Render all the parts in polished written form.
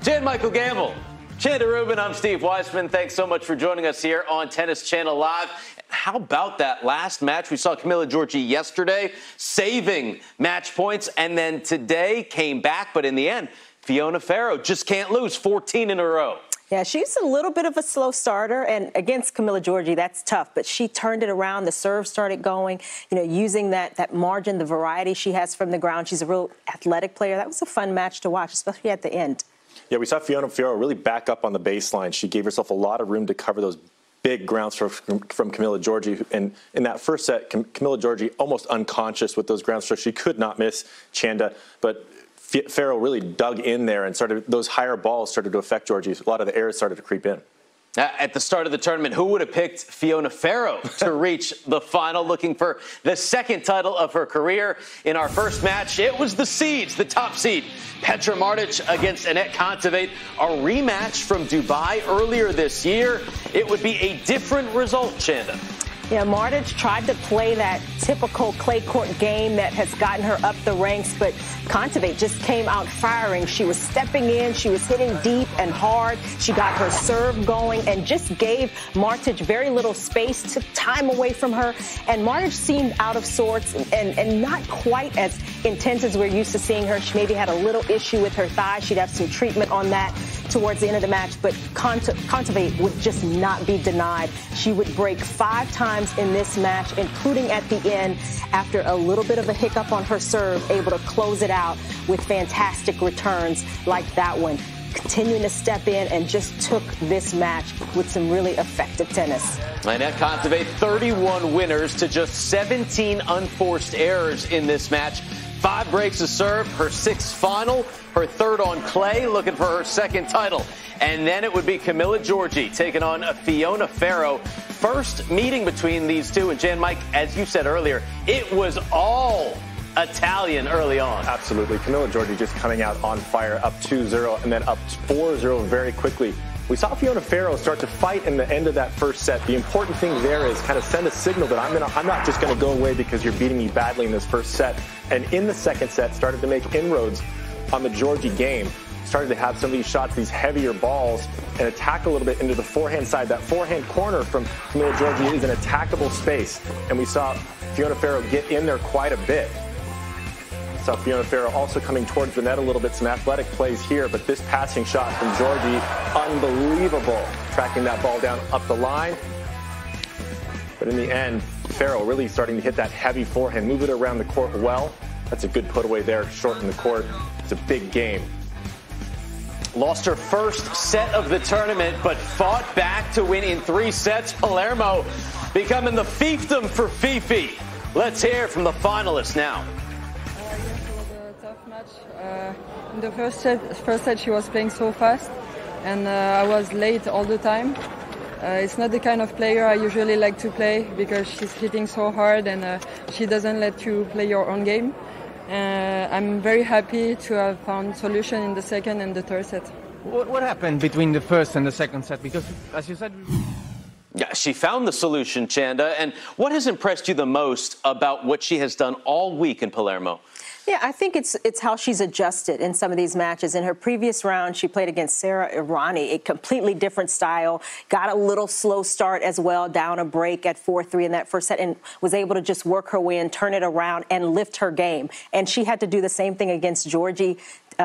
Jan Michael Gamble, Chanda Rubin, I'm Steve Weissman. Thanks so much for joining us here on Tennis Channel Live. How about that last match? We saw Camila Giorgi yesterday saving match points, and then today came back. But in the end, Fiona Ferro just can't lose 14 in a row. Yeah, she's a little bit of a slow starter, and against Camila Giorgi, that's tough. But she turned it around. The serve started going, using that margin, the variety she has from the ground. She's a real athletic player. That was a fun match to watch, especially at the end. Yeah, we saw Fiona Ferro really back up on the baseline. She gave herself a lot of room to cover those big ground strokes from Camila Giorgi. And in that first set, Camila Giorgi almost unconscious with those ground strokes. She could not miss Chanda, but Ferro really dug in there and those higher balls started to affect Giorgi. A lot of the errors started to creep in. At the start of the tournament, who would have picked Fiona Ferro to reach the final, looking for the second title of her career? In our first match, it was the seeds, the top seed, Petra Martic against Anett Kontaveit, a rematch from Dubai earlier this year. It would be a different result, Chanda. Yeah, Martic tried to play that typical clay court game that has gotten her up the ranks, but Kontaveit just came out firing. She was stepping in, she was hitting deep and hard. She got her serve going and just gave Martic very little space, took time away from her. And Martic seemed out of sorts and not quite as intense as we're used to seeing her. She maybe had a little issue with her thigh. She'd have some treatment on that towards the end of the match, but Kontaveit would just not be denied. She would break 5 times in this match, including at the end after a little bit of a hiccup on her serve, able to close it out with fantastic returns like that one. Continuing to step in and just took this match with some really effective tennis. Anett Kontaveit, 31 winners to just 17 unforced errors in this match. 5 breaks of serve, her 6th final, her 3rd on clay, looking for her 2nd title. And then it would be Camila Giorgi taking on Fiona Ferro. First meeting between these two, and Jan Mike, as you said earlier, it was all Italian early on. Absolutely. Camila Giorgi just coming out on fire, up 2-0 and then up 4-0 very quickly. We saw Fiona Ferro start to fight in the end of that first set. The important thing there is kind of send a signal that I'm not just going to go away because you're beating me badly in this first set. And in the second set, started to make inroads on the Giorgi game. Started to have some of these shots, these heavier balls, and attack a little bit into the forehand side. That forehand corner from Camila Giorgi is an attackable space. And we saw Fiona Ferro get in there quite a bit. Saw Fiona Ferro also coming towards the net a little bit, some athletic plays here, but this passing shot from Giorgi, unbelievable. Tracking that ball down up the line. But in the end, Ferro really starting to hit that heavy forehand, move it around the court well. That's a good put away there, shorten the court. It's a big game. Lost her first set of the tournament, but fought back to win in 3 sets. Palermo becoming the fiefdom for Fifi. Let's hear from the finalists now. In the first set she was playing so fast, and I was late all the time. It's not the kind of player I usually like to play because she's hitting so hard and she doesn't let you play your own game. I'm very happy to have found solution in the second and the third set. What happened between the first and the second set? Because, as you said... Yeah, she found the solution, Chanda. And what has impressed you the most about what she has done all week in Palermo? Yeah, I think it's how she's adjusted in some of these matches. In her previous round, she played against Sara Errani, a completely different style, got a little slow start as well, down a break at 4-3 in that first set, and was able to just work her way in, turn it around, and lift her game. And she had to do the same thing against Giorgi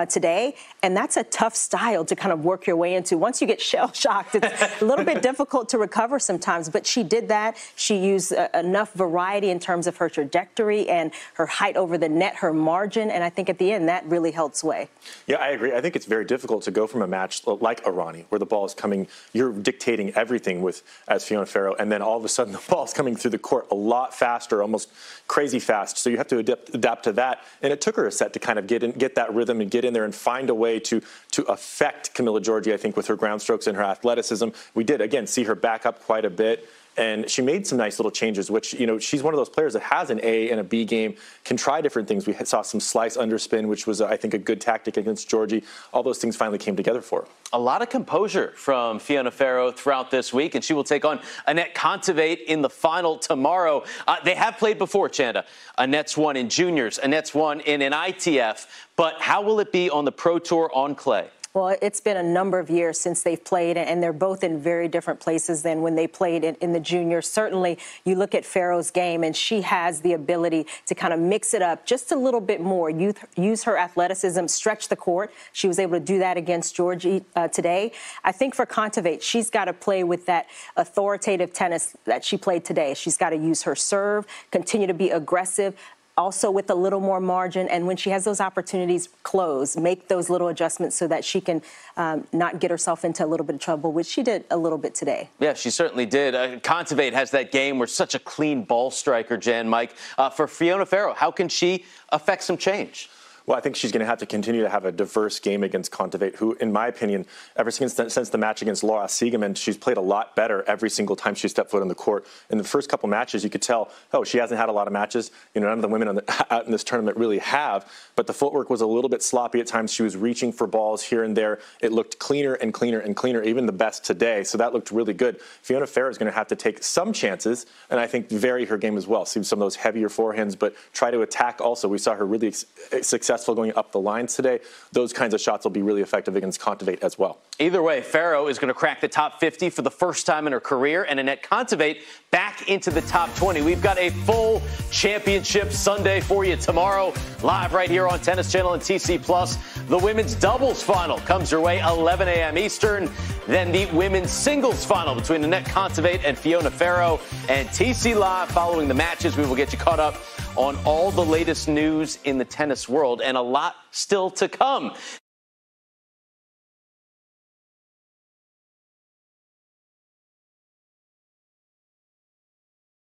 today, and that's a tough style to kind of work your way into. Once you get shell-shocked, it's a little bit difficult to recover sometimes, but she did that. She used enough variety in terms of her trajectory and her height over the net, her margin, and I think at the end that really held sway. Yeah, I agree. I think it's very difficult to go from a match like Errani, where the ball is coming, you're dictating everything as Fiona Ferro, and then all of a sudden the ball's coming through the court a lot faster, almost crazy fast. So you have to adapt to that, and it took her a set to kind of get that rhythm and get in there and find a way to affect Camila Giorgi, I think, with her ground strokes and her athleticism. We did, again, see her back up quite a bit. And she made some nice little changes, which, she's one of those players that has an A and a B game, can try different things. We saw some slice underspin, which was, I think, a good tactic against Giorgi. All those things finally came together for her. A lot of composure from Fiona Ferro throughout this week, and she will take on Anett Kontaveit in the final tomorrow. They have played before, Chanda. Anett's won in juniors. Anett's won in an ITF. But how will it be on the Pro Tour on clay? Well, it's been a number of years since they've played, and they're both in very different places than when they played in the juniors. Certainly, you look at Farrow's game, and she has the ability to kind of mix it up just a little bit more, use her athleticism, stretch the court. She was able to do that against Georgie today. I think for Kontaveit, she's got to play with that authoritative tennis that she played today. She's got to use her serve, continue to be aggressive, also with a little more margin, and when she has those opportunities, close, make those little adjustments so that she can not get herself into a little bit of trouble, which she did a little bit today. Yeah, she certainly did. Kontaveit has that game where such a clean ball striker, Jan, Mike. For Fiona Ferro, how can she affect some change? Well, I think she's going to have to continue to have a diverse game against Kontaveit, who, in my opinion, ever since the match against Laura Siegemund, she's played a lot better every single time she stepped foot on the court. In the first couple matches, you could tell, oh, she hasn't had a lot of matches. None of the women out in this tournament really have, but the footwork was a little bit sloppy at times. She was reaching for balls here and there. It looked cleaner and cleaner and cleaner, even the best today, so that looked really good. Fiona Ferro is going to have to take some chances, and I think vary her game as well. See some of those heavier forehands, but try to attack also. We saw her really successful going up the lines today. Those kinds of shots will be really effective against Kontaveit as well. Either way, Ferro is going to crack the top 50 for the first time in her career, and Annette Kontaveit back into the top 20. We've got a full championship Sunday for you tomorrow, live right here on Tennis Channel and TC+. The women's doubles final comes your way 11 a.m. Eastern. Then the women's singles final between Annette Kontaveit and Fiona Ferro. And TC Live, following the matches, we will get you caught up on all the latest news in the tennis world, and a lot still to come.